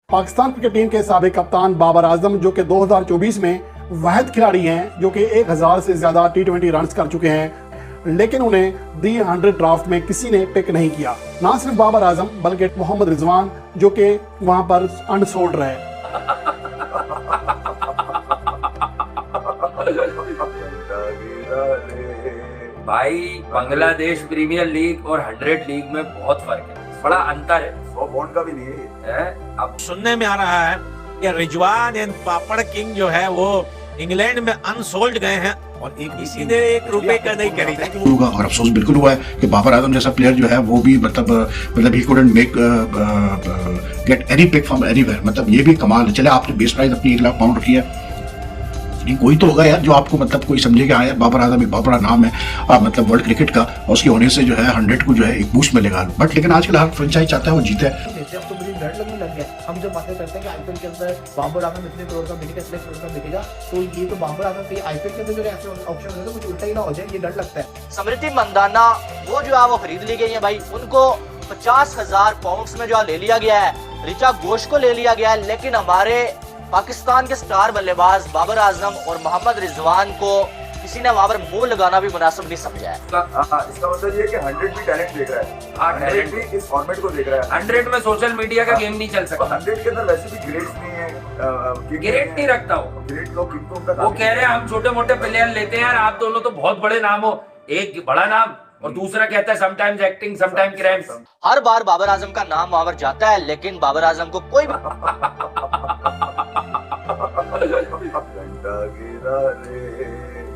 Pakistan cricket team के साबिक कप्तान बाबर आजम जो कि 2024 में वाहिद खिलाड़ी हैं जो कि 1000 से ज्यादा T20 रन कर चुके हैं, लेकिन उन्हें दी 100 ड्राफ्ट में किसी ने पिक नहीं किया। ना सिर्फ बाबर आजम बल्कि मोहम्मद रिजवान जो कि वहां पर अनसोल्ड रहे। भाई बांग्लादेश प्रीमियर लीग और 100 लीग में बहुत फर्क है, बड़ा अंतर है। 100 पॉइंट का भी नहीं है। अब सुनने में आ रहा है कि रिजवान एंड पापड़ किंग जो है वो इंग्लैंड में अनसोल्ड गए हैं और किसी ने 1 रुपए का नहीं खरीदा होगा। और अफसोस बिल्कुल हुआ है कि बाबर आजम जैसा प्लेयर जो है वो भी मतलब he couldn't make get any pick from anywhere. मतलब ये भी कमाल है। चले आपने बेस प्राइस अपनी 1 लाख पाउंड रखी है, कोई तो होगा यार जो आपको मतलब कोई समझे कि हाँ यार बाबर आजम एक बहुत बड़ा नाम है मतलब वर्ल्ड क्रिकेट का, और उसके होने से जो है 100 को जो है एक बूस्ट मिलेगा। बट लेकिन आजकल हर फ्रेंचाइज चाहता है वो जीते। अब तो मुझे डर लगने लग गया। हम जब बातें करते हैं कि आईपीएल के अंदर बाबर आजम इतने करोड़ का बिकेगा, इतने करोड़ का बिकेगा, तो ये तो बाबर आजम के आईपीएल के अंदर जो ऐसे ऑप्शन होते हैं कुछ उल्टा ही ना हो जाए, ये डर लगता है। स्मृति मंदाना वो जो है वो खरीद ली गई है भाई, उनको 50,000 पाउंड्स में जो ले लिया गया है। ऋचा घोष को ले लिया गया है, लेकिन हमारे पाकिस्तान के स्टार बल्लेबाज बाबर आजम और मोहम्मद रिजवान को किसी ने वहां पर मुंह लगाना भी मुनासिब नहीं समझा है। इसका मतलब ये है कि 100 भी टैलेंट देख रहा है, 100 भी इस फॉर्मेट को देख रहा है। 100 में सोशल मीडिया का गेम नहीं चल सकता। 100 के अंदर वैसे भी ग्रेड्स नहीं है, ग्रेड नहीं रखता वो। ग्रेड लोग किनको वो कह रहे हैं हम छोटे मोटे प्लेयर लेते हैं यार, आप दोनों तो बहुत बड़े नाम हो, एक बड़ा नाम और दूसरा कहता है समटाइम्स एक्टिंग समटाइम क्रैम्स। हर बार बाबर आजम का नाम वहां पर जाता है, लेकिन बाबर आजम को कोई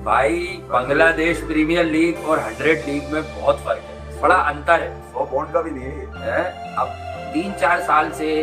भाई बांग्लादेश प्रीमियर लीग और 100 लीग में बहुत फर्क है, बड़ा अंतर है। 100 पॉइंट का भी नहीं है। अब 3-4 साल से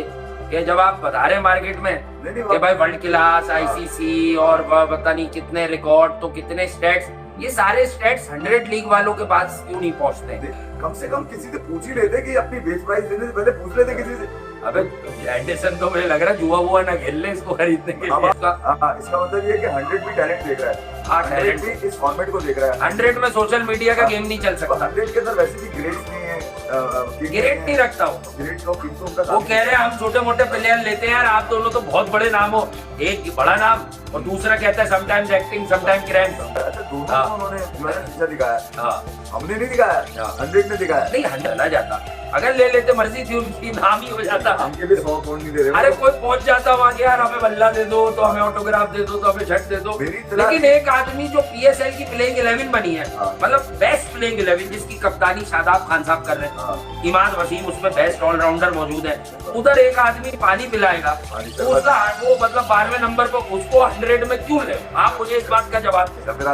कि जब आप बता रहे मार्केट में कि भाई वर्ल्ड क्लास आईसीसी और पता नहीं कितने रिकॉर्ड, तो कितने स्टैट्स, ये सारे स्टैट्स 100 लीग वालों के पास क्यों नहीं पहुंचते? कम से कम किसी से पूछ ही लेते कि अपनी बेस प्राइस देने से पहले पूछ लेते किसी से। अबे एंडरसन तो मुझे लग रहा है जुआ हुआ ना खेल ले इसको खरीदने के लिए। इसका मतलब ये है कि 100 भी टैलेंट देख रहा है, 100 भी इस फॉर्मेट को देख रहा है। 100 में सोशल मीडिया का गेम नहीं चल सकता। 100 के अंदर वैसे भी ग्रेड्स नहीं है, ग्रेड नहीं रखता वो। ग्रेड लोग किनको वो कह रहे हैं हम छोटे मोटे प्लेयर लेते हैं यार, आप दोनों तो बहुत बड़े नाम हो, एक बड़ा नाम और दूसरा कहता है समटाइम्स एक्टिंग समटाइम क्रैम्स। अच्छा दोनों उन्होंने दिखाया, हमने नहीं दिखाया, 100 ने दिखाया। नहीं 100 ना जाता, अगर ले लेते मर्जी थी उनकी, नाम ही हो जाता। हमके भी 100 पॉइंट नहीं दे रहे। अरे कोई पहुंच जाता वहां के यार, हमें बल्ला दे दो तो हमें ऑटोग्राफ दे दो तो हमें शर्ट दे दो। लेकिन एक आदमी जो PSL की प्लेइंग 11 बनी है, मतलब बेस्ट प्लेइंग 11 जिसकी कप्तानी शादाब खान साहब कर रहे हैं, इमाद वसीम उसमें बेस्ट ऑलराउंडर मौजूद है, उधर एक आदमी पानी पिलाएगा तो उसका वो मतलब 12वें नंबर पर उसको 100 में क्यों ले? आप मुझे इस बात का जवाब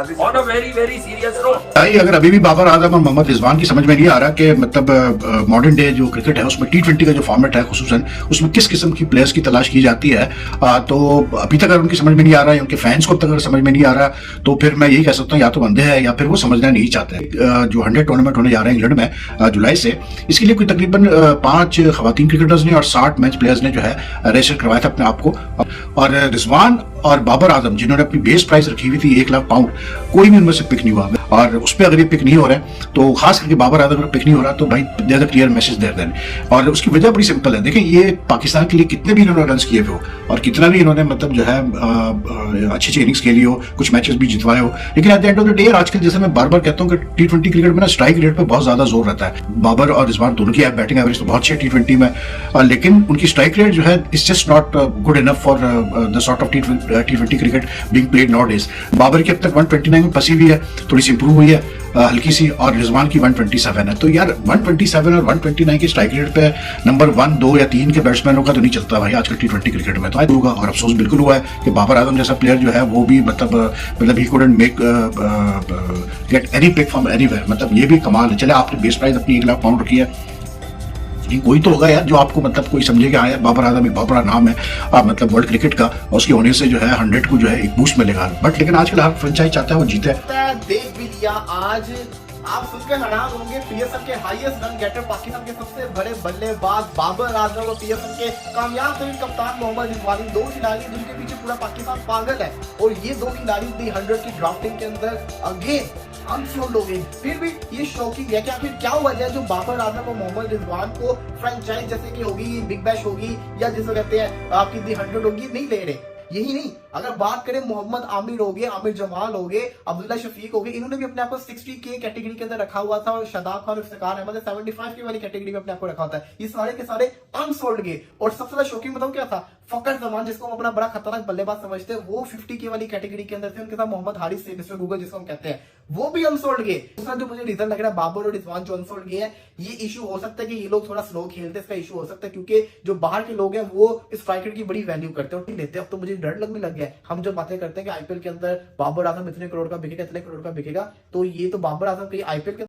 दें on a very very serious note. अगर अभी भी बाबर आजम और मोहम्मद रिजवान की समझ में नहीं आ रहा कि मतलब मॉडर्न डे जो क्रिकेट है उसमें T20 का जो फॉर्मेट है खुसूसन उसमें किस किस्म की प्लेयर्स की तलाश की जाती है, तो अभी तक अगर उनकी समझ में नहीं आ रहा है, उनके फैंस को अब तक अगर समझ में नहीं आ रहा, तो फिर मैं यही कह सकता हूँ या तो अंधे हैं या फिर वो समझना नहीं चाहते। जो 100 टूर्नामेंट होने जा रहे हैं इंग्लैंड में जुलाई से, इसके लिए कोई तकरीबन 5 खवातीन क्रिकेटर्स ने और 60 मैच प्लेयर्स ने जो है रजिस्टर करवाया था अपने आप को। और रिजवान और बाबर आजम जिन्होंने अपनी बेस प्राइस रखी हुई थी 1 लाख पाउंड, कोई भी उनमें से पिक नहीं हुआ। और उस पर अगर ये पिक नहीं हो रहे तो खास करके बाबर आजम अगर पिक नहीं हो रहा तो भाई there the clear message there then. और उसकी वजह बड़ी सिंपल है, देखिए ये पाकिस्तान के लिए कितने भी इन्होंने रन किए हो और कितना भी इन्होंने मतलब जो है अच्छी इनिंग्स खेली हो, कुछ मैचेस भी जितवाए हो, लेकिन at the end of the day आजकल जैसे मैं बार बार कहता हूँ कि T20 क्रिकेट में ना स्ट्राइक रेट पे बहुत ज्यादा जोर रहता है। बाबर और रिजवान दोनों की बैटिंग एवरेज तो बहुत अच्छी है T20 में, लेकिन उनकी स्ट्राइक रेट जो है it's just not good enough for the sort of T20 cricket being played nowadays. Babar की अब तक 129 में फंसी हुई है, थोड़ी सी इंप्रूव हुई है हल्की सी, और रिजवान की 127 है। तो यार 127 और 129 की स्ट्राइक रेट पे नंबर 1, 2 या 3 के बैट्समैनों का तो नहीं चलता भाई आजकल T20 क्रिकेट में। तो आज होगा। और अफसोस बिल्कुल हुआ है कि बाबर आजम जैसा प्लेयर जो है वो भी मतलब he couldn't make get any pick from anywhere. मतलब ये भी कमाल है। चले आपने बेस प्राइस अपनी 1 लाख पाउंड रखी है, कोई तो होगा यार जो आपको मतलब कोई समझे कि हाँ यार बाबर आजम एक बहुत बड़ा नाम है मतलब वर्ल्ड क्रिकेट का, और उसके होने से जो है 100 को जो है एक बूस्ट मिलेगा। बट लेकिन आजकल हर फ्रेंचाइज चाहता है वो जीते। देख भी लिया आज आप सुनकर हैरान होंगे, PSL के हाईएस्ट रन गेटर पाकिस्तान के सबसे बड़े बल्लेबाज बाबर आजम और PSL के कामयाब तरीन कप्तान मोहम्मद रिजवान, 2 खिलाड़ी जिनके पीछे पूरा पाकिस्तान पागल है। और ये 2 खिलाड़ी दी 100 की ड्राफ्टिंग के अंदर अगेन अनसोल्ड हो गई। फिर भी ये शॉकिंग है कि आखिर क्या वजह है जो बाबर आजम और मोहम्मद रिजवान को फ्रेंचाइज जैसे कि होगी, बिग बैश होगी या जिसे कहते हैं आपकी दी 100 होगी, नहीं ले रहे। यही नहीं, अगर बात करें मोहम्मद आमिर हो गए, आमिर जमाल हो गए, अब्दुल्ला शफीक हो गए, इन्होंने भी अपने आप को 60K कैटेगरी के अंदर रखा हुआ था और शादाब खान, इफ्तिकार अहमद 75K वाली कैटेगरी में अपने आप को रखा होता है। ये सारे के सारे अनसोल्ड गए। और सबसे ज्यादा शौकीन बताऊं क्या था, फकर जमान जिसको हम अपना बड़ा खतरनाक बल्लेबाज समझते हैं, वो 50K वाली कैटेगरी के अंदर थे। उनके साथ मोहम्मद हारिस से मिस्टर गूगल जिसको हम कहते हैं, वो भी अनसोल्ड गए। दूसरा जो मुझे रीजन लग रहा है बाबर और रिजवान जो अनसोल्ड गए हैं, ये इशू हो सकता है कि ये लोग थोड़ा स्लो खेलते हैं, इसका इशू हो सकता है क्योंकि जो बाहर के लोग हैं वो स्ट्राइकर की बड़ी वैल्यू करते हैं और लेते हैं। अब तो मुझे डर लगने लग गया है। हम जो बातें करते हैं कि आईपीएल के अंदर बाबर आजम इतने करोड़ का बिकेगा, इतने करोड़ का बिकेगा, तो ये तो बाबर आजम के आईपीएल के